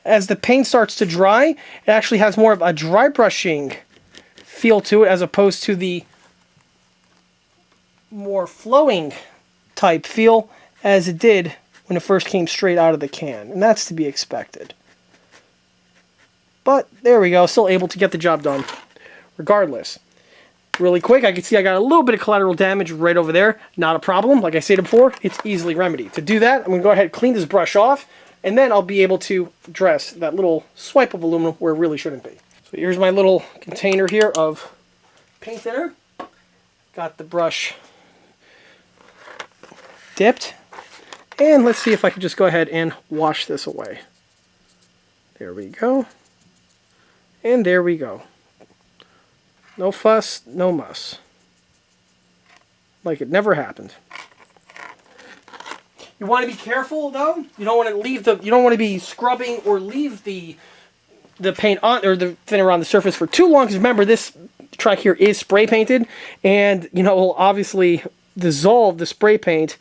As the paint starts to dry, it actually has more of a dry brushing feel to it as opposed to the more flowing type feel as it did when it first came straight out of the can. And that's to be expected. But there we go, still able to get the job done regardless. Really quick, I can see I got a little bit of collateral damage right over there. Not a problem. Like I stated before, it's easily remedied. To do that, I'm going to go ahead and clean this brush off, and then I'll be able to dress that little swipe of aluminum where it really shouldn't be. So here's my little container here of paint thinner. Got the brush dipped. And let's see if I can just go ahead and wash this away. There we go. And there we go. No fuss, no muss. Like it never happened. You want to be careful though. You don't want to leave the you don't want to be scrubbing or leave the paint on or the thinner on the surface for too long, because remember this track here is spray painted, and it will obviously dissolve the spray paint.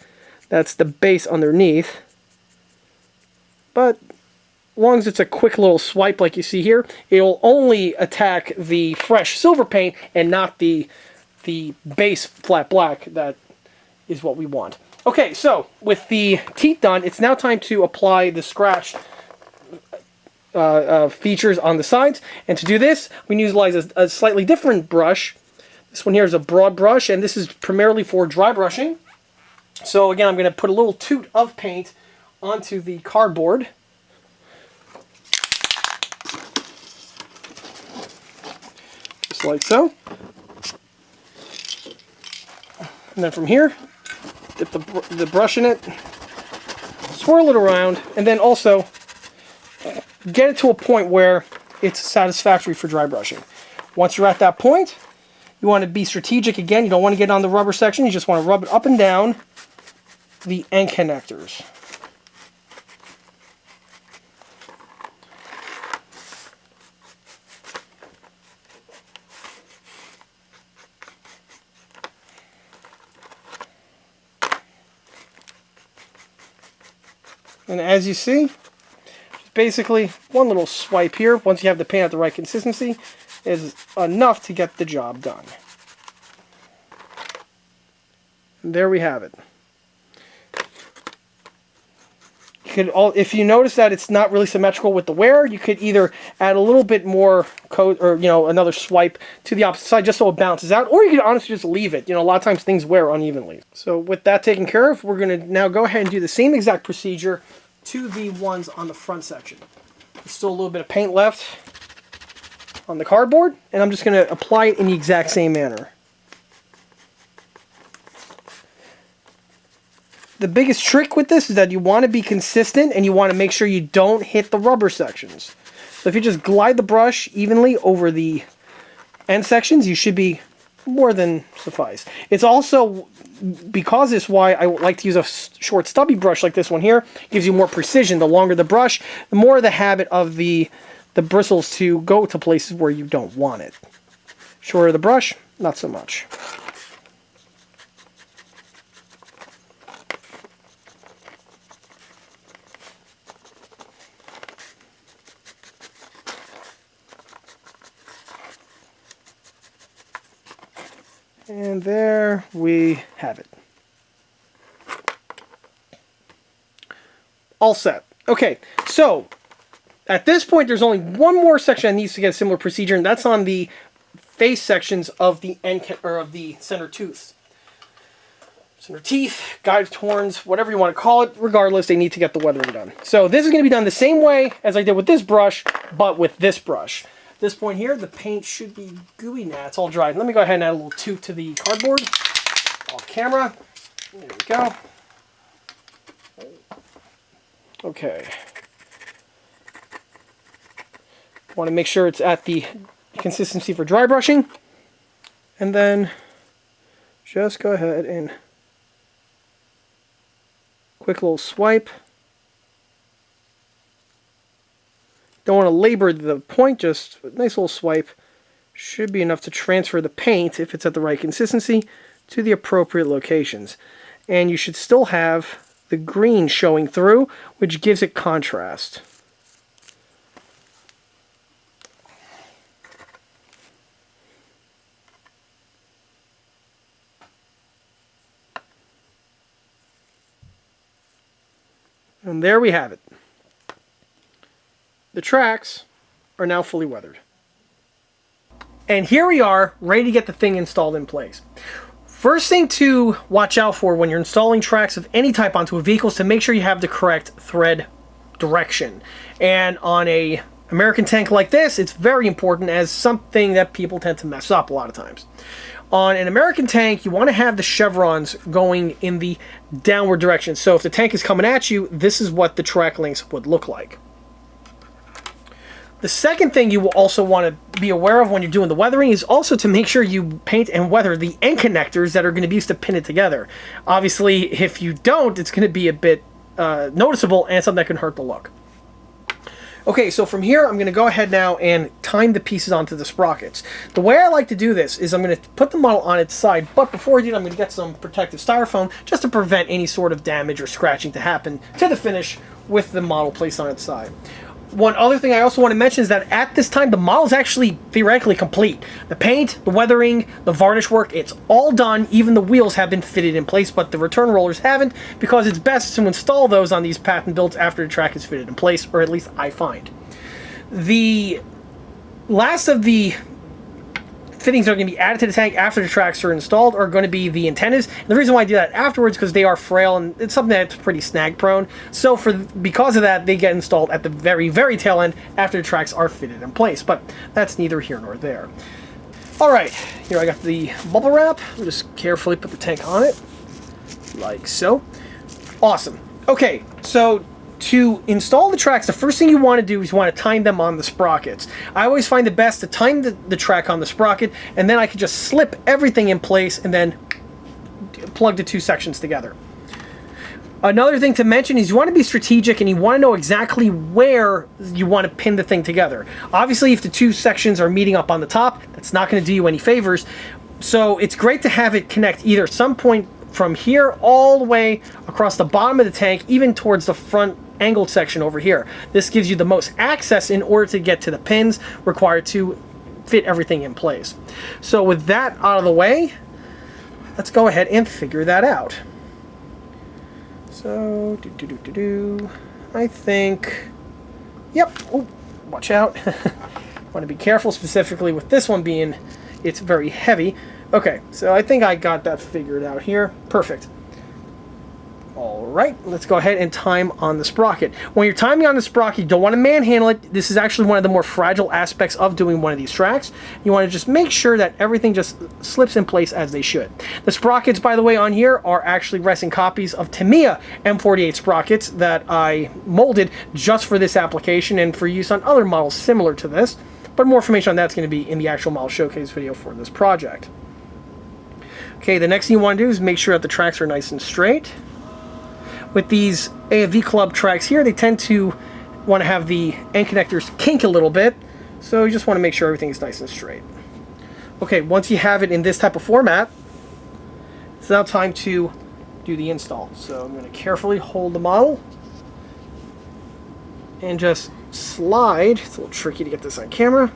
That's the base underneath. But as long as it's a quick little swipe like you see here, it'll only attack the fresh silver paint and not the base flat black. That is what we want. Okay, so with the teeth done, it's now time to apply the scratched features on the sides. And to do this, we can utilize a slightly different brush. This one here is a broad brush, and this is primarily for dry brushing. So again, I'm going to put a little toot of paint onto the cardboard. Just like so. And then from here, dip the brush in it, swirl it around, and then also get it to a point where it's satisfactory for dry brushing. Once you're at that point, you want to be strategic again. You don't want to get on the rubber section. You just want to rub it up and down the end connectors. And as you see, just basically one little swipe here, once you have the paint at the right consistency, is enough to get the job done. And there we have it. You could if you notice that it's not really symmetrical with the wear, you could either add a little bit more coat or another swipe to the opposite side just so it bounces out, or you could honestly just leave it. A lot of times things wear unevenly. So with that taken care of, we're going to now go ahead and do the same exact procedure to the ones on the front section. There's still a little bit of paint left on the cardboard, and I'm just going to apply it in the exact same manner. The biggest trick with this is that you want to be consistent and you want to make sure you don't hit the rubber sections. So if you just glide the brush evenly over the end sections, you should be more than suffice. It's also, because it's why I like to use a short stubby brush like this one here, gives you more precision. The longer the brush, the more the habit of the the bristles to go to places where you don't want it. Shorter the brush, not so much. And there we have it. All set. Okay, so at this point there's only one more section that needs to get a similar procedure, and that's on the face sections of the of the center tooth. Center teeth, guide horns, whatever you want to call it, regardless, they need to get the weathering done. So this is going to be done the same way as I did with this brush, but with this brush. At this point here, the paint should be gooey now. It's all dried. Let me go ahead and add a little tooth to the cardboard. Off camera. There we go. Okay. Want to make sure it's at the consistency for dry brushing. And then just go ahead and quick little swipe. Don't want to labor the point, just a nice little swipe should be enough to transfer the paint, if it's at the right consistency, to the appropriate locations. And you should still have the green showing through, which gives it contrast. And there we have it. The tracks are now fully weathered. And here we are, ready to get the thing installed in place. First thing to watch out for when you're installing tracks of any type onto a vehicle is to make sure you have the correct thread direction. And on a American tank like this, it's very important, as something that people tend to mess up a lot of times. On an American tank, you want to have the chevrons going in the downward direction. So if the tank is coming at you, this is what the track links would look like. The second thing you will also want to be aware of when you're doing the weathering is also to make sure you paint and weather the end connectors that are going to be used to pin it together. Obviously, if you don't, it's going to be a bit noticeable and something that can hurt the look. Okay, so from here, I'm going to go ahead now and time the pieces onto the sprockets. The way I like to do this is I'm going to put the model on its side, but before I do that, I'm going to get some protective styrofoam just to prevent any sort of damage or scratching to happen to the finish with the model placed on its side. One other thing I also want to mention is that at this time, the model is actually theoretically complete. The paint, the weathering, the varnish work, it's all done. Even the wheels have been fitted in place, but the return rollers haven't, because it's best to install those on these patent builds after the track is fitted in place, or at least I find. The last of the fittings that are going to be added to the tank after the tracks are installed are going to be the antennas. And the reason why I do that afterwards is because they are frail and it's something that's pretty snag prone. So because of that, they get installed at the very, very tail end after the tracks are fitted in place. But that's neither here nor there. Alright, here I got the bubble wrap. We'll just carefully put the tank on it, like so. Awesome. Okay, so to install the tracks, the first thing you want to do is you want to time them on the sprockets. I always find it best to time the track on the sprocket, and then I can just slip everything in place and then plug the two sections together. Another thing to mention is you want to be strategic and you want to know exactly where you want to pin the thing together. Obviously, if the two sections are meeting up on the top, that's not going to do you any favors. So it's great to have it connect either some point from here all the way across the bottom of the tank, even towards the front angled section over here. This gives you the most access in order to get to the pins required to fit everything in place. So with that out of the way, let's go ahead and figure that out. So, I think, yep, oh, watch out. Want to be careful, specifically with this one being, it's very heavy. Okay, so I think I got that figured out here. Perfect. Alright, let's go ahead and time on the sprocket. When you're timing on the sprocket, you don't want to manhandle it. This is actually one of the more fragile aspects of doing one of these tracks. You want to just make sure that everything just slips in place as they should. The sprockets, by the way, on here are actually resin copies of Tamiya M48 sprockets that I molded just for this application and for use on other models similar to this. But more information on that's going to be in the actual model showcase video for this project. Okay, the next thing you want to do is make sure that the tracks are nice and straight. With these AFV Club tracks here, they tend to want to have the end connectors kink a little bit, so you just want to make sure everything is nice and straight. Okay, once you have it in this type of format, it's now time to do the install. So I'm going to carefully hold the model and just slide, it's a little tricky to get this on camera,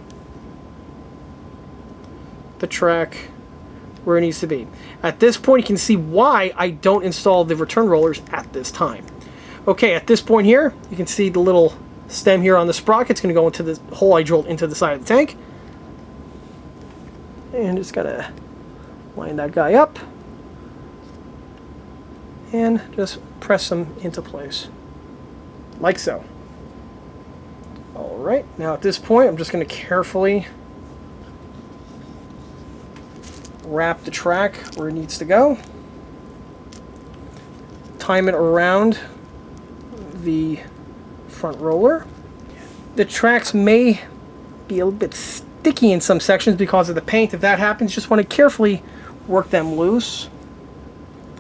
the track where it needs to be. At this point you can see why I don't install the return rollers at this time. Okay, at this point here, you can see the little stem here on the sprocket's going to go into the hole I drilled into the side of the tank. And just gotta line that guy up and just press them into place, like so. Alright, now at this point I'm just going to carefully wrap the track where it needs to go, time it around the front roller. The tracks may be a little bit sticky in some sections because of the paint. If that happens, just want to carefully work them loose,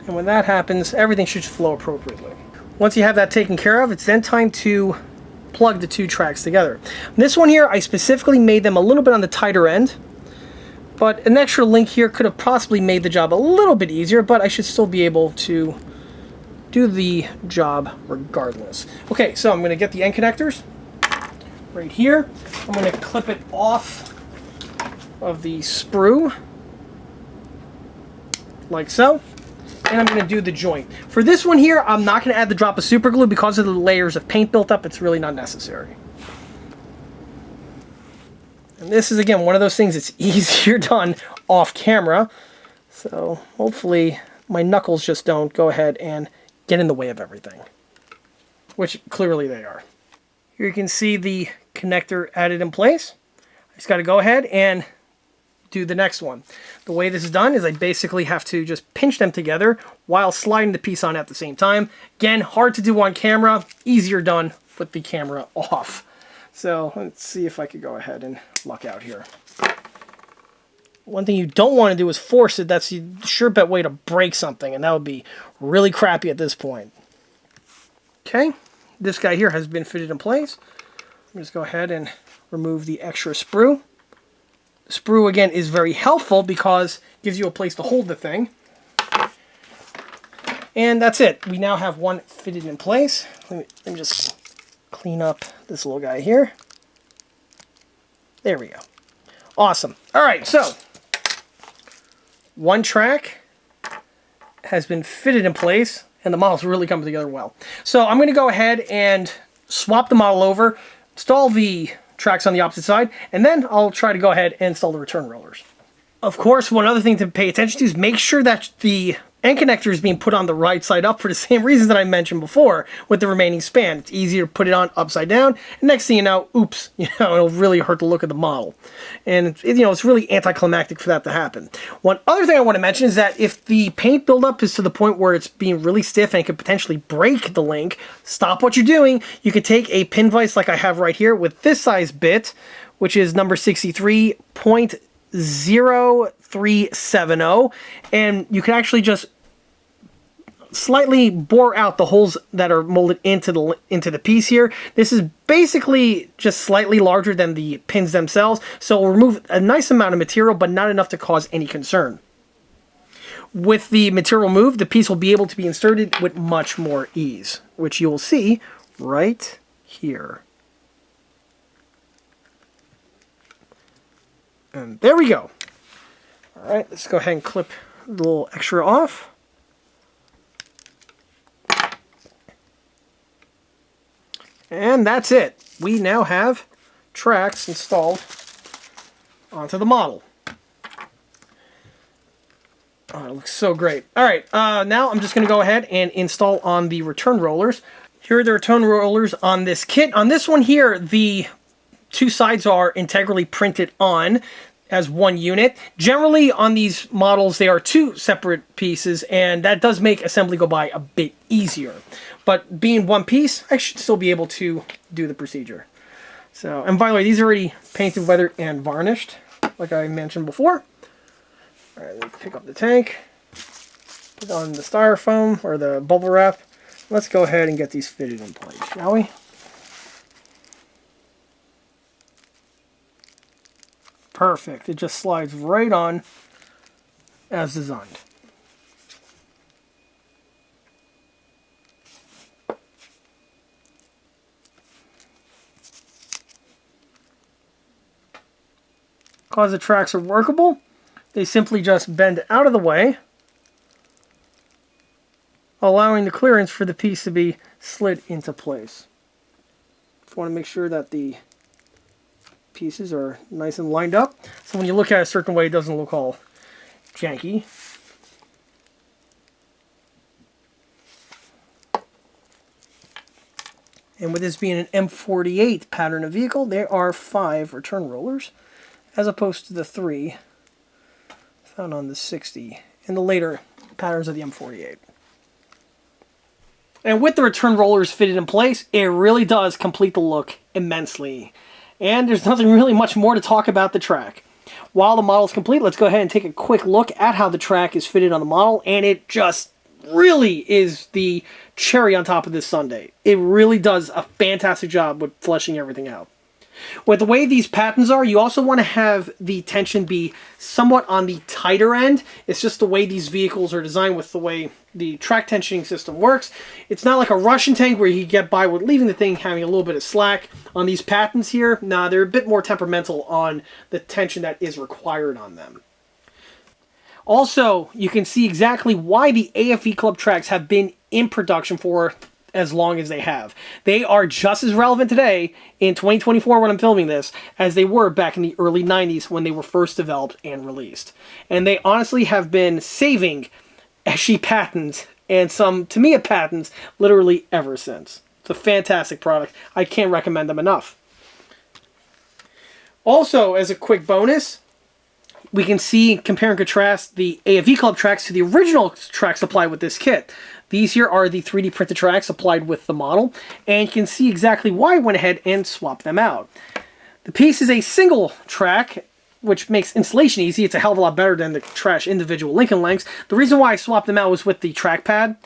and when that happens, everything should flow appropriately. Once you have that taken care of, it's then time to plug the two tracks together. This one here, I specifically made them a little bit on the tighter end, but an extra link here could have possibly made the job a little bit easier, but I should still be able to do the job regardless. Okay, so I'm going to get the end connectors right here. I'm going to clip it off of the sprue, like so, and I'm going to do the joint. For this one here, I'm not going to add the drop of super glue because of the layers of paint built up. It's really not necessary. And this is, again, one of those things that's easier done off camera, so hopefully my knuckles just don't go ahead and get in the way of everything, which clearly they are. Here you can see the connector added in place. I just got to go ahead and do the next one. The way this is done is I basically have to just pinch them together while sliding the piece on at the same time. Again, hard to do on camera, easier done with the camera off. So let's see if I could go ahead and luck out here. One thing you don't want to do is force it. That's the sure bet way to break something, and that would be really crappy at this point. Okay, this guy here has been fitted in place. Just go ahead and remove the extra sprue. The sprue, again, is very helpful because it gives you a place to hold the thing. And that's it. We now have one fitted in place. Let me just clean up this little guy here. There we go. Awesome. All right, so one track has been fitted in place, and the model's really coming together well. So I'm going to go ahead and swap the model over, install the tracks on the opposite side, and then I'll try to go ahead and install the return rollers. Of course, one other thing to pay attention to is make sure that the end connector is being put on the right side up for the same reasons that I mentioned before with the remaining span. It's easier to put it on upside down, and next thing you know, oops, it'll really hurt the look of the model. And it's really anticlimactic for that to happen. One other thing I want to mention is that if the paint buildup is to the point where it's being really stiff and it could potentially break the link, stop what you're doing. You could take a pin vise like I have right here with this size bit, which is number 63.0370, and you can actually just slightly bore out the holes that are molded into the piece here. This is basically just slightly larger than the pins themselves, so it will remove a nice amount of material, but not enough to cause any concern. With the material removed, the piece will be able to be inserted with much more ease, which you will see right here. And there we go. All right, let's go ahead and clip the little extra off. And that's it. We now have tracks installed onto the model. Oh, it looks so great. All right, now I'm just going to go ahead and install on the return rollers. Here are the return rollers on this kit. On this one here, the two sides are integrally printed on as one unit. Generally, on these models, they are two separate pieces, and that does make assembly go by a bit easier. But being one piece, I should still be able to do the procedure. So, and by the way, these are already painted, weathered, and varnished, like I mentioned before. All right, let's pick up the tank, put on the styrofoam, or the bubble wrap. Let's go ahead and get these fitted in place, shall we? perfect. It just slides right on as designed. Because the tracks are workable, they simply just bend out of the way, allowing the clearance for the piece to be slid into place. Just want to make sure that the pieces are nice and lined up, so when you look at it a certain way, it doesn't look all janky. And with this being an M48 pattern of vehicle, there are 5 return rollers, as opposed to the 3 found on the 60 in the later patterns of the M48. And with the return rollers fitted in place, it really does complete the look immensely. And there's nothing really much more to talk about the track. While the model is complete, let's go ahead and take a quick look at how the track is fitted on the model, and it just really is the cherry on top of this sundae. It really does a fantastic job with fleshing everything out. With the way these patterns are, you also want to have the tension be somewhat on the tighter end. It's just the way these vehicles are designed with the way the track tensioning system works. It's not like a Russian tank where you get by with leaving the thing having a little bit of slack. On these patterns here, nah, they're a bit more temperamental on the tension that is required on them. Also, you can see exactly why the AFV Club tracks have been in production for as long as they have. They are just as relevant today in 2024 when I'm filming this as they were back in the early 90s when they were first developed and released. And they honestly have been saving SE patents and some Tamiya patents literally ever since. It's a fantastic product. I can't recommend them enough. Also, as a quick bonus, we can see, compare and contrast the AFV Club tracks to the original tracks applied with this kit. These here are the 3D printed tracks applied with the model, and you can see exactly why I went ahead and swapped them out. The piece is a single track, which makes installation easy. It's a hell of a lot better than the trash individual Lincoln lengths. The reason why I swapped them out was with the trackpad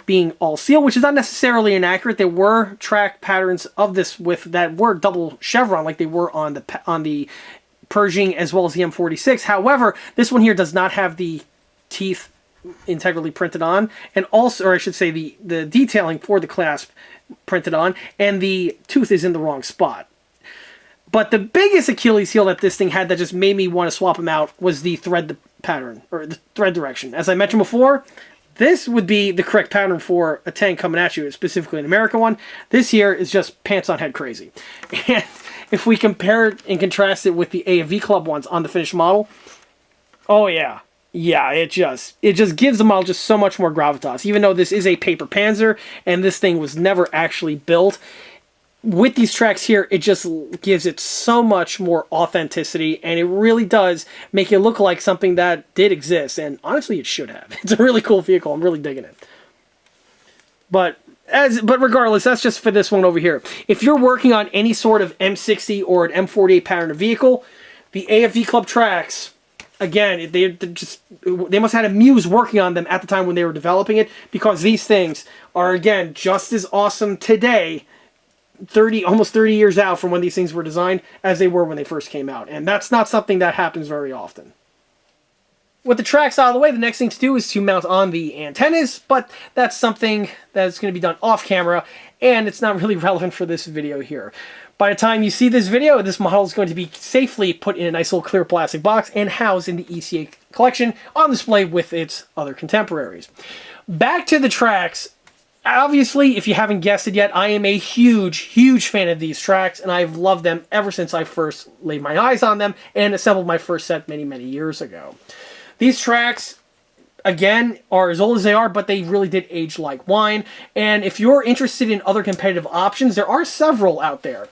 being all steel, which is not necessarily inaccurate. There were track patterns of this that were double chevron, like they were on the Pershing as well as the M46. However, this one here does not have the teeth integrally printed on, and also, or I should say, the detailing for the clasp printed on, and the tooth is in the wrong spot. But the biggest Achilles heel that this thing had that just made me want to swap them out was the thread pattern, or the thread direction. As I mentioned before, this would be the correct pattern for a tank coming at you, specifically an American one. This here is just pants on head crazy. And if we compare it and contrast it with the AFV Club ones on the finished model, oh yeah. Yeah, it just gives the model just so much more gravitas. Even though this is a paper Panzer and this thing was never actually built, with these tracks here, it just gives it so much more authenticity, and it really does make it look like something that did exist, and honestly, it should have. It's a really cool vehicle. I'm really digging it. But regardless, that's just for this one over here. If you're working on any sort of M60 or an M48 pattern of vehicle, the AFV Club tracks, again, they must have had a muse working on them at the time when they were developing it, because these things are, again, just as awesome today, almost 30 years out from when these things were designed, as they were when they first came out. And that's not something that happens very often. With the tracks out of the way, the next thing to do is to mount on the antennas, but that's something that's going to be done off camera, and it's not really relevant for this video here. By the time you see this video, this model is going to be safely put in a nice little clear plastic box and housed in the ECA collection on display with its other contemporaries. Back to the tracks. Obviously, if you haven't guessed it yet, I am a huge, huge fan of these tracks, and I've loved them ever since I first laid my eyes on them and assembled my first set many, many years ago. These tracks, again, are as old as they are, but they really did age like wine. And if you're interested in other competitive options, there are several out there.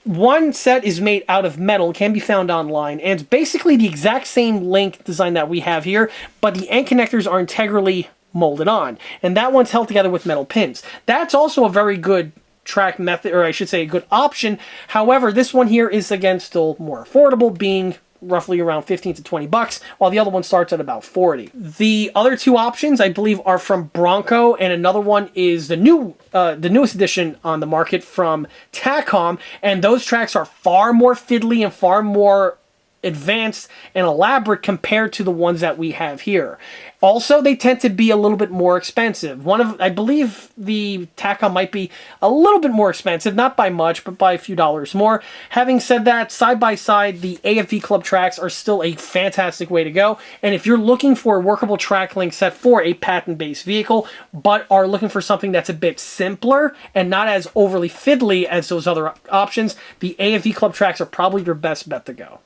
One set is made out of metal, can be found online, and it's basically the exact same link design that we have here, but the end connectors are integrally molded on. And that one's held together with metal pins. That's also a very good track method, or I should say a good option. However, this one here is, again, still more affordable, being roughly around 15 to 20 bucks, while the other one starts at about 40. The other two options, I believe, are from Bronco, and another one is the newest edition on the market from Tacom, and those tracks are far more fiddly and far more advanced and elaborate compared to the ones that we have here. Also, they tend to be a little bit more expensive. I believe the Tacom might be a little bit more expensive, not by much, but by a few dollars more. Having said that, side by side, the AFV Club tracks are still a fantastic way to go. And if you're looking for a workable track link set for a patent-based vehicle, but are looking for something that's a bit simpler and not as overly fiddly as those other options, the AFV Club tracks are probably your best bet to go.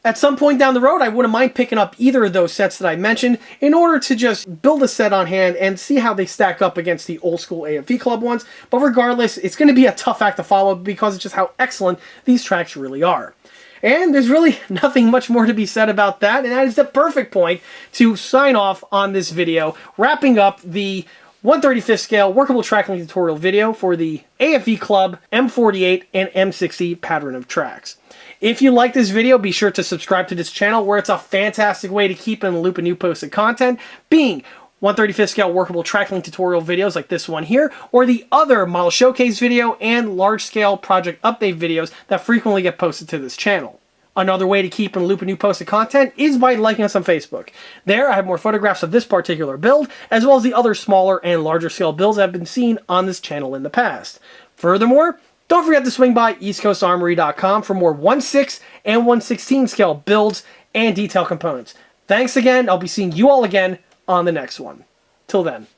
At some point down the road, I wouldn't mind picking up either of those sets that I mentioned in order to just build a set on hand and see how they stack up against the old school AFV Club ones. But regardless, it's going to be a tough act to follow because of just how excellent these tracks really are. And there's really nothing much more to be said about that, and that is the perfect point to sign off on this video, wrapping up the 1/35 scale workable track link tutorial video for the AFV Club M48 and M60 pattern of tracks. If you like this video, be sure to subscribe to this channel where it's a fantastic way to keep in the loop of new posted content, being 1/35 scale workable track link tutorial videos like this one here, or the other model showcase video and large scale project update videos that frequently get posted to this channel. Another way to keep in the loop of new posted content is by liking us on Facebook. There, I have more photographs of this particular build, as well as the other smaller and larger scale builds that have been seen on this channel in the past. Furthermore, don't forget to swing by eastcoastarmory.com for more 1/6 and 1/16 scale builds and detail components. Thanks again. I'll be seeing you all again on the next one. Till then.